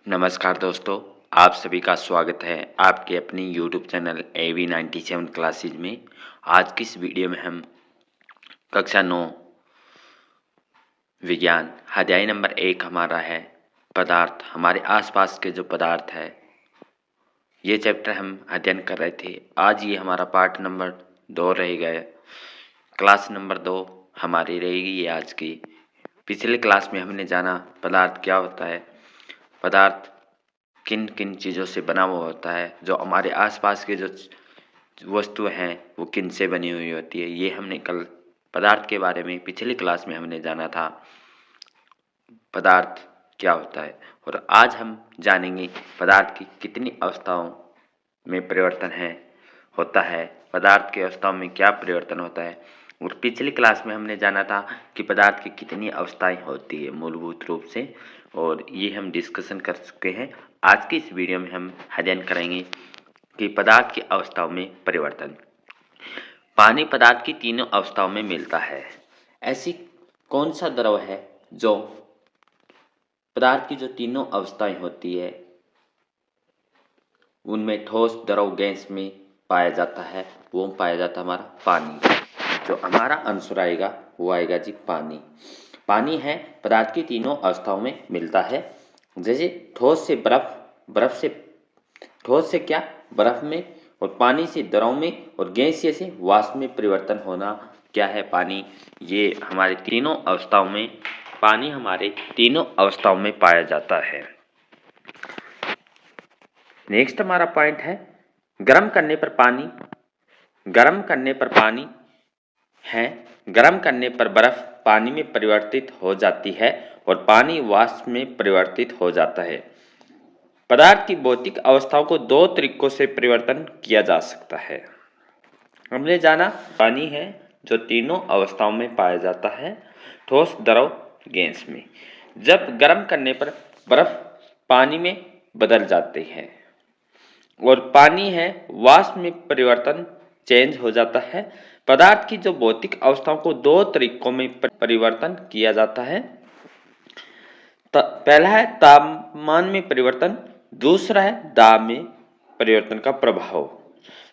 नमस्कार दोस्तों, आप सभी का स्वागत है आपके अपनी यूट्यूब चैनल AV97 क्लासेज में। आज की इस वीडियो में हम कक्षा 9 विज्ञान अध्याय नंबर 1 हमारा है पदार्थ। हमारे आसपास के जो पदार्थ है ये चैप्टर हम अध्ययन कर रहे थे। आज ये हमारा पार्ट नंबर 2 रहेगा। क्लास नंबर 2 हमारी रहेगी ये आज की। पिछले क्लास में हमने जाना पदार्थ क्या होता है, पदार्थ किन किन चीज़ों से बना हुआ होता है, जो हमारे आसपास के जो वस्तु हैं वो किन से बनी हुई होती है। ये हमने कल पदार्थ के बारे में पिछली क्लास में हमने जाना था पदार्थ क्या होता है। और आज हम जानेंगे पदार्थ की कितनी अवस्थाओं में परिवर्तन होता है, पदार्थ की अवस्थाओं में क्या परिवर्तन होता है। और पिछली क्लास में हमने जाना था कि पदार्थ की कितनी अवस्थाएं होती है मूलभूत रूप से, और ये हम डिस्कशन कर चुके हैं। आज की इस वीडियो में हम अध्ययन करेंगे कि पदार्थ की अवस्थाओं में परिवर्तन। पानी पदार्थ की तीनों अवस्थाओं में मिलता है। ऐसी कौन सा द्रव है जो पदार्थ की जो तीनों अवस्थाएं होती है उनमें ठोस, द्रव, गैस में पाया जाता है? वो पाया जाता है हमारा पानी। जो हमारा आंसर आएगा वो आएगा जी पानी। पानी है पदार्थ की तीनों अवस्थाओं में मिलता है। जैसे ठोस से बर्फ, बर्फ से ठोस से क्या बर्फ में, और पानी से द्रव में, और गैसीय से वाष्प में परिवर्तन होना क्या है पानी। ये हमारे तीनों अवस्थाओं में, पानी हमारे तीनों अवस्थाओं में पाया जाता है। नेक्स्ट हमारा पॉइंट है गर्म करने पर पानी, गर्म करने पर पानी है, गर्म करने पर बर्फ पानी में परिवर्तित हो जाती है और पानी वाष्प में परिवर्तित हो जाता है। पदार्थ की भौतिक अवस्थाओं को दो तरीकों से परिवर्तन किया जा सकता है। हमने जाना पानी है जो तीनों अवस्थाओं में पाया जाता है, ठोस, द्रव, गैस में। जब गर्म करने पर बर्फ पानी में बदल जाती है और पानी है वाष्प में परिवर्तन चेंज हो जाता है। पदार्थ की जो भौतिक अवस्थाओं को दो तरीकों में परिवर्तन किया जाता है। पहला है तापमान में परिवर्तन, दूसरा है दाब में परिवर्तन का प्रभाव।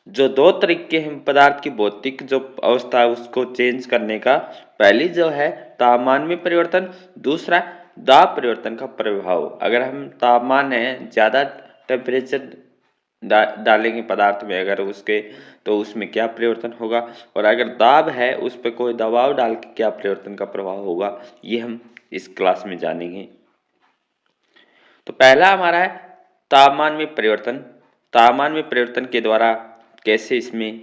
जो दो तरीके हैं पदार्थ की भौतिक जो अवस्था है उसको चेंज करने का, पहली जो है तापमान में परिवर्तन, दूसरा दाब परिवर्तन का प्रभाव। अगर हम तापमान है ज़्यादा टेम्परेचर डालेंगे पदार्थ में अगर उसके, तो उसमें क्या परिवर्तन होगा, और अगर दाब है उस पर कोई दबाव डाल के क्या परिवर्तन का प्रभाव होगा, ये हम इस क्लास में जानेंगे। तो पहला हमारा है तापमान में परिवर्तन। तापमान में परिवर्तन के द्वारा कैसे इसमें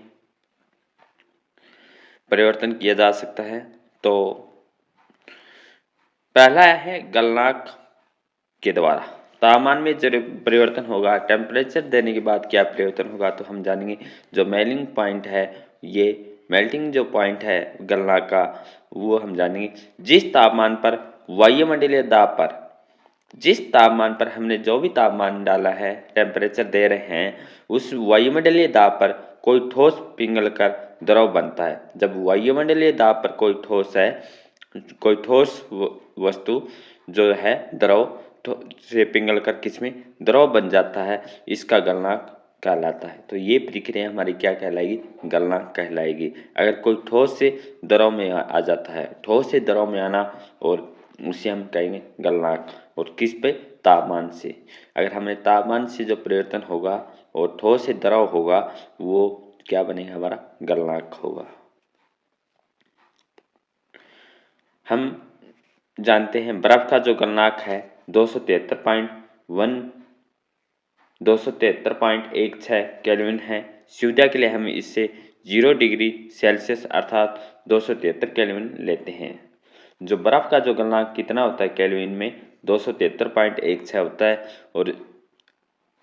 परिवर्तन किया जा सकता है, तो पहला है गलनांक के द्वारा। तापमान में जब परिवर्तन होगा, टेम्परेचर देने के बाद क्या परिवर्तन होगा, तो हम जानेंगे। जो मेल्टिंग पॉइंट है, ये मेल्टिंग जो पॉइंट है गलनांक का, वो हम जानेंगे। जिस तापमान पर वायुमंडलीय दाब पर, जिस तापमान पर हमने जो भी तापमान डाला है, टेम्परेचर दे रहे हैं, उस वायुमंडलीय दाब पर कोई ठोस पिघलकर द्रव बनता है। जब वायुमंडलीय दाब पर कोई ठोस है, कोई ठोस वस्तु जो है द्रव से पिघलकर किसमें द्रव बन जाता है, इसका गलनांक कहलाता है। तो ये प्रक्रिया हमारी क्या कहलाएगी, गलनांक कहलाएगी। अगर कोई ठोस से द्रव में आ जाता है, ठोस से द्रव में आना, और उसे हम कहेंगे गलनांक। और किस पे, तापमान से। अगर हमें तापमान से जो परिवर्तन होगा और ठोस से द्रव होगा, वो क्या बनेगा, हमारा गलनांक होगा। हम जानते हैं बर्फ का जो गलनांक है 273.16 केल्विन है। सुविधा के लिए हम इससे 0 डिग्री सेल्सियस अर्थात 273 केल्विन लेते हैं। जो बर्फ का जो गलनांक कितना होता है केल्विन में, 273.16 होता है। और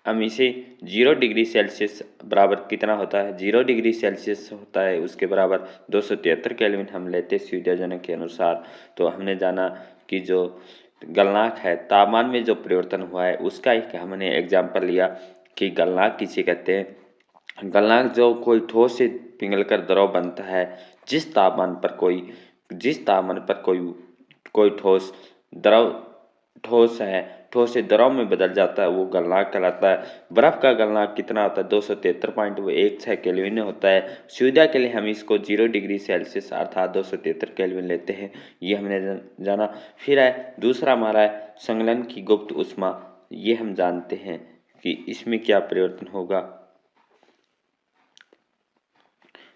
हम इसे 0 डिग्री सेल्सियस बराबर कितना होता है, 0 डिग्री सेल्सियस होता है, उसके बराबर 273 केल्विन हम लेते सुविधाजनक के अनुसार। तो हमने जाना कि जो गलनांक है, तापमान में जो परिवर्तन हुआ है, उसका एक हमने एग्जाम्पल लिया कि गलनांक किसे कहते हैं। गलनांक जो कोई ठोस से पिघलकर द्रव बनता है, जिस तापमान पर कोई ठोस द्रव, ठोस है ठोस से द्रव में बदल जाता है वो गलनांक कहलाता है। बर्फ का गलनांक कितना होता है 273.16 केल्विन होता है। सुविधा के लिए हम इसको 0 डिग्री सेल्सियस अर्थात 273 केल्विन लेते हैं, ये हमने जाना। फिर है दूसरा हमारा है संलयन की गुप्त ऊष्मा, ये हम जानते हैं कि इसमें क्या परिवर्तन होगा।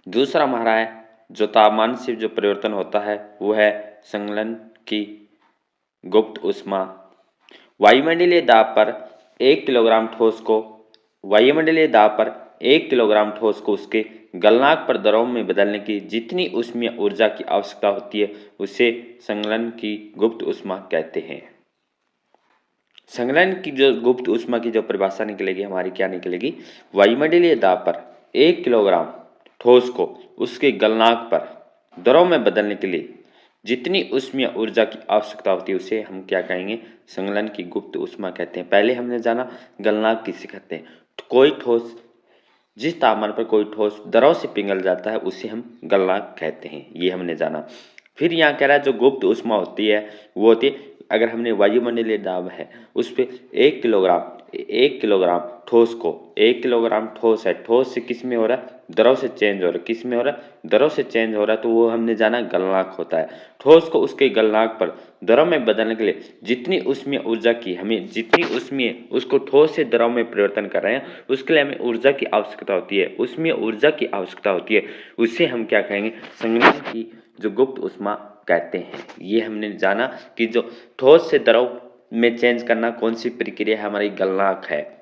दूसरा हमारा है जो तापमान से जो परिवर्तन होता है वो है संलयन की गुप्त ऊष्मा। वायुमंडलीय दाब पर 1 किलोग्राम ठोस को उसके गलनांक पर द्रव में बदलने की जितनी ऊष्मीय ऊर्जा की आवश्यकता होती है उसे संलयन की गुप्त ऊष्मा कहते हैं। संलयन की जो गुप्त ऊष्मा की जो परिभाषा निकलेगी हमारी क्या निकलेगी, वायुमंडलीय दाब पर 1 किलोग्राम ठोस को उसके गलनांक पर द्रव में बदलने के लिए जितनी ऊष्मीय ऊर्जा की आवश्यकता होती है उसे हम क्या कहेंगे, संलयन की गुप्त ऊष्मा कहते हैं। पहले हमने जाना गलनांक किसे कहते हैं, कोई ठोस जिस तापमान पर कोई ठोस द्रव से पिघल जाता है उसे हम गलनांक कहते हैं, ये हमने जाना। फिर यहाँ कह रहा है जो गुप्त ऊष्मा होती है वो होती है अगर हमने वायुमंडलीय दाब है उस पर 1 किलोग्राम ठोस को 1 किलोग्राम ठोस है, ठोस से किस में हो रहा है, द्रव से चेंज हो रहा है, किस में हो रहा है, द्रव से चेंज हो रहा है, तो वो हमने जाना गलनांक होता है। ठोस को उसके गलनांक पर द्रव में बदलने के लिए जितनी ऊष्मीय ऊर्जा की हमें जितनी ऊष्मीय उसको ठोस से द्रव में परिवर्तन कर रहे हैं उसके लिए हमें ऊर्जा की आवश्यकता होती है, ऊष्मीय ऊर्जा की आवश्यकता होती है, उसे हम क्या कहेंगे, संलयन की जो गुप्त ऊष्मा कहते हैं। ये हमने जाना कि जो ठोस से द्रव में चेंज करना कौन सी प्रक्रिया है, हमारी गलनांक है।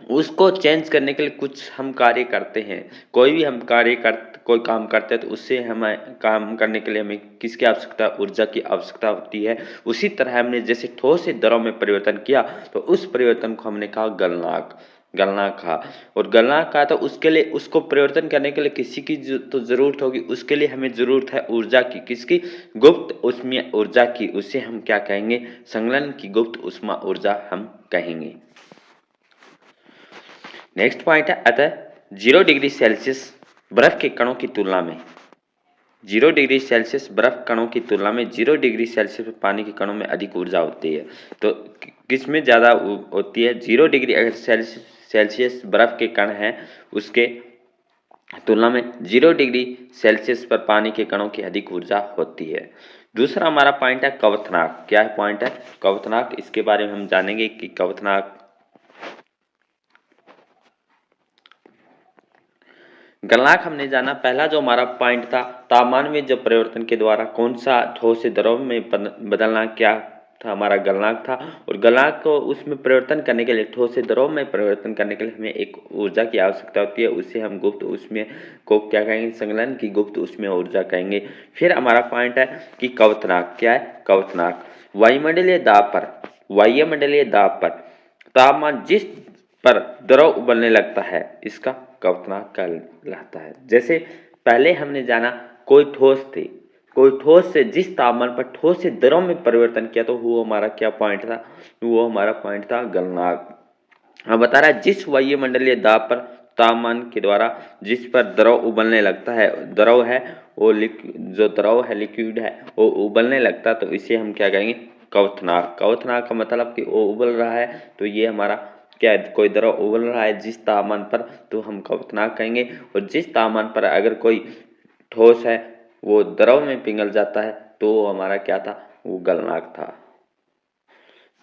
उसको चेंज करने के लिए कुछ हम कार्य करते हैं, कोई भी हम कोई काम करते हैं तो उससे हमें काम करने के लिए हमें किसकी आवश्यकता, ऊर्जा की आवश्यकता होती है। उसी तरह हमने जैसे ठोस से द्रव में परिवर्तन किया तो उस परिवर्तन को हमने कहा गलनांक कहा। और गलनांक कहा तो उसके लिए उसको परिवर्तन करने के लिए किसी की तो जरूरत होगी, उसके लिए हमें जरूरत है ऊर्जा की, किसकी, गुप्त ऊष्मीय ऊर्जा की, उसे हम क्या कहेंगे, संलयन की गुप्त ऊष्मा ऊर्जा हम कहेंगे। नेक्स्ट पॉइंट है अतः 0 डिग्री सेल्सियस बर्फ के कणों की तुलना में 0 डिग्री सेल्सियस बर्फ कणों की तुलना में 0 डिग्री सेल्सियस पानी के कणों में अधिक ऊर्जा होती है। तो किस में ज़्यादा होती है, 0 डिग्री अगर सेल्सियस बर्फ के कण हैं उसके तुलना में 0 डिग्री सेल्सियस पर पानी के कणों की अधिक ऊर्जा होती है। दूसरा हमारा पॉइंट है क्वथनांक। क्या है पॉइंट है, क्वथनांक। इसके बारे में हम जानेंगे कि क्वथनांक गलनांक हमने जाना। पहला जो हमारा पॉइंट था तापमान में जो परिवर्तन के द्वारा कौन सा ठोस से द्रव में बदलना क्या था, हमारा गलनांक था। और गलनांक को उसमें परिवर्तन करने के लिए ठोस से द्रव में परिवर्तन करने के लिए हमें एक ऊर्जा की आवश्यकता होती है, उसे हम गुप्त ऊष्मीय को क्या कहेंगे, संलयन की गुप्त ऊष्मीय ऊर्जा कहेंगे। फिर हमारा पॉइंट है कि क्वथनांक। क्या है क्वथनांक, वायुमंडलीय दाब पर तापमान जिस पर द्रव उबलने लगता है इसका क्वथनांक कहलाता है। जैसे पहले हमने जाना कोई ठोस से जिस तापमान पर ठोस से द्रव में परिवर्तन किया तो वो हमारा क्या पॉइंट था, वो हमारा पॉइंट था गलनांक। अब बता रहा है जिस वायुमंडलीय दाब पर तापमान के द्वारा जिस पर द्रव उबलने लगता है, द्रव है वो जो द्रव है लिक्विड है वो उबलने लगता है तो इसे हम क्या कहेंगे, क्वथनांक। क्वथनांक का मतलब कि वो उबल रहा है तो ये हमारा क्या है, कोई द्रव उबल रहा है जिस तापमान पर तो हम क्वथनांक कहेंगे। और जिस तापमान पर अगर कोई ठोस है वो द्रव में पिघल जाता है तो वो हमारा क्या था, वो गलनांक था।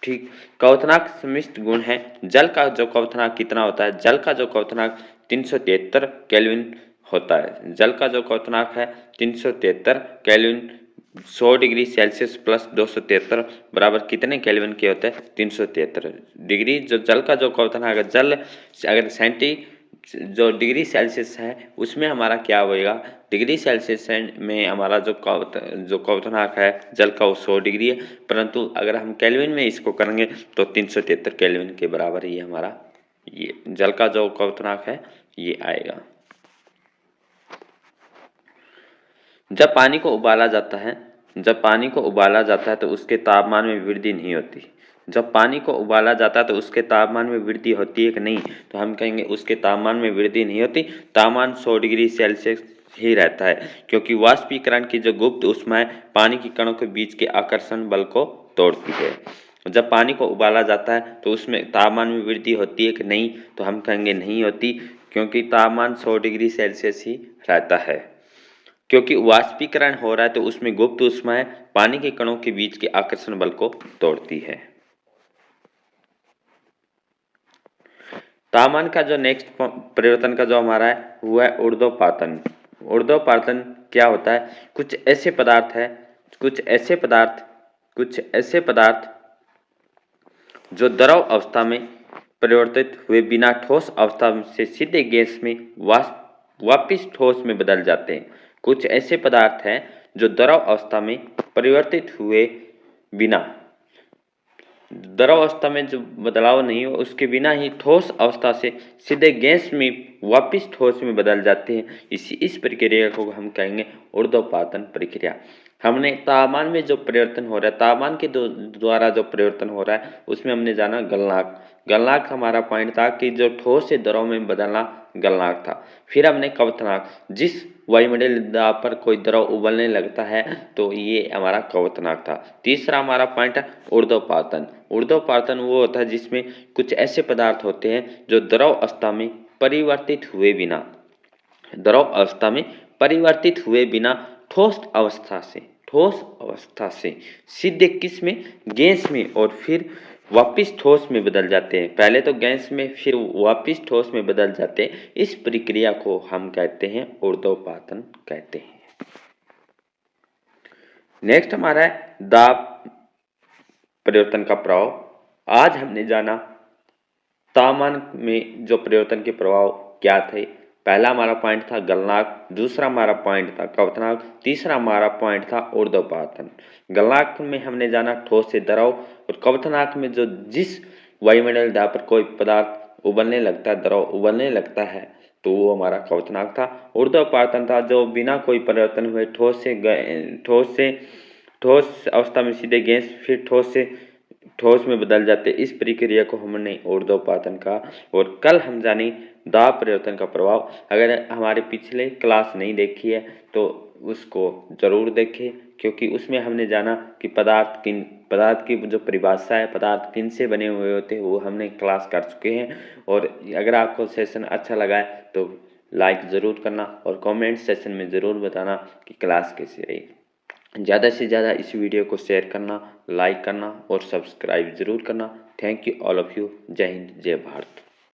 ठीक, क्वथनांक सम्मिश्र गुण है। जल का जो क्वथनांक कितना होता है, जल का जो क्वथनांक 373 केल्विन होता है। जल का जो क्वथनांक है 373 केल्विन, 100 डिग्री सेल्सियस प्लस 273 बराबर कितने केल्विन के होते हैं, 373 डिग्री। जो जल का जो क्वथनांक है, जल अगर जो डिग्री सेल्सियस है उसमें हमारा क्या होएगा, डिग्री सेल्सियस में हमारा जो क्वथनांक है जल का वो 100 डिग्री है, परंतु अगर हम केल्विन में इसको करेंगे तो 373 केल्विन के बराबर ही हमारा ये जल का जो क्वथनांक है ये आएगा। जब पानी को उबाला जाता है तो उसके तापमान में वृद्धि नहीं होती। जब पानी को उबाला जाता है तो उसके तापमान में वृद्धि होती है कि नहीं, तो हम कहेंगे उसके तापमान में वृद्धि नहीं होती, तापमान 100 डिग्री सेल्सियस ही रहता है, क्योंकि वाष्पीकरण की जो गुप्त ऊष्मा है पानी के कणों के बीच के आकर्षण बल को तोड़ती है। जब पानी को उबाला जाता है तो उसमें तापमान में वृद्धि होती है कि नहीं, तो हम कहेंगे नहीं होती, क्योंकि तापमान 100 डिग्री सेल्सियस ही रहता है। क्योंकि वाष्पीकरण हो रहा है तो उसमें गुप्त ऊष्माएं पानी के कणों के बीच के आकर्षण बल को तोड़ती है। तापमान का जो नेक्स्ट परिवर्तन का जो हमारा है वो है ऊर्ध्वपातन। ऊर्ध्वपातन क्या होता है? कुछ ऐसे पदार्थ जो द्रव अवस्था में परिवर्तित हुए बिना ठोस अवस्था से सीधे गैस में वापिस ठोस में बदल जाते हैं। कुछ ऐसे पदार्थ हैं जो द्रव अवस्था में परिवर्तित हुए बिना, द्रव अवस्था में जो बदलाव नहीं हो उसके बिना ही ठोस अवस्था से सीधे गैस में वापिस ठोस में बदल जाते हैं। इस प्रक्रिया को हम कहेंगे ऊर्ध्वपातन प्रक्रिया। हमने तापमान में जो परिवर्तन हो रहा है, तापमान के द्वारा जो परिवर्तन हो रहा है उसमें हमने जाना गलनांक। गलनांक हमारा पॉइंट था कि जो ठोस से द्रव में बदलना गलनांक था। फिर हमने क्वथनांक, जिस वायुमंडलीय दाब पर कोई द्रव उबलने लगता है तो ये हमारा क्वथनांक था। तीसरा हमारा पॉइंट है ऊर्ध्वपातन। ऊर्ध्वपातन वो होता है जिसमें कुछ ऐसे पदार्थ होते हैं जो द्रव अवस्था में परिवर्तित हुए बिना ठोस अवस्था से सीधे किस में, गैस में, और फिर वापिस ठोस में बदल जाते हैं। पहले तो गैस में फिर वापिस ठोस में बदल जाते हैं। इस प्रक्रिया को हम कहते हैं ऊर्ध्वपातन कहते हैं। नेक्स्ट हमारा है दाब परिवर्तन का प्रभाव। आज हमने जाना तापमान में जो परिवर्तन के प्रभाव क्या थे। पहला हमारा पॉइंट था गलनांक, दूसरा हमारा पॉइंट था क्वथनांक, तीसरा हमारा पॉइंट था ऊर्ध्वपातन। गलनांक में हमने जाना ठोस से द्रव, और क्वथनांक में जो जिस वायुमंडलीय दाब पर कोई पदार्थ उबलने लगता है, द्रव उबलने लगता है, तो वो हमारा क्वथनांक था। ऊर्ध्वपातन था जो बिना कोई परिवर्तन हुए ठोस अवस्था में सीधे गैस, फिर ठोस में बदल जाते। इस प्रक्रिया को हमने ऊर्ध्वपातन कहा। और कल हम जाने दाब परिवर्तन का प्रभाव। अगर हमारे पिछले क्लास नहीं देखी है तो उसको जरूर देखें, क्योंकि उसमें हमने जाना कि पदार्थ की जो परिभाषा है, पदार्थ किन से बने हुए होते हैं, वो हमने क्लास कर चुके हैं। और अगर आपको सेशन अच्छा लगा है तो लाइक ज़रूर करना और कमेंट सेशन में ज़रूर बताना कि क्लास कैसी रही। ज़्यादा से ज़्यादा इस वीडियो को शेयर करना, लाइक करना और सब्सक्राइब ज़रूर करना। Thank you all of you. जय हिंद, जय भारत।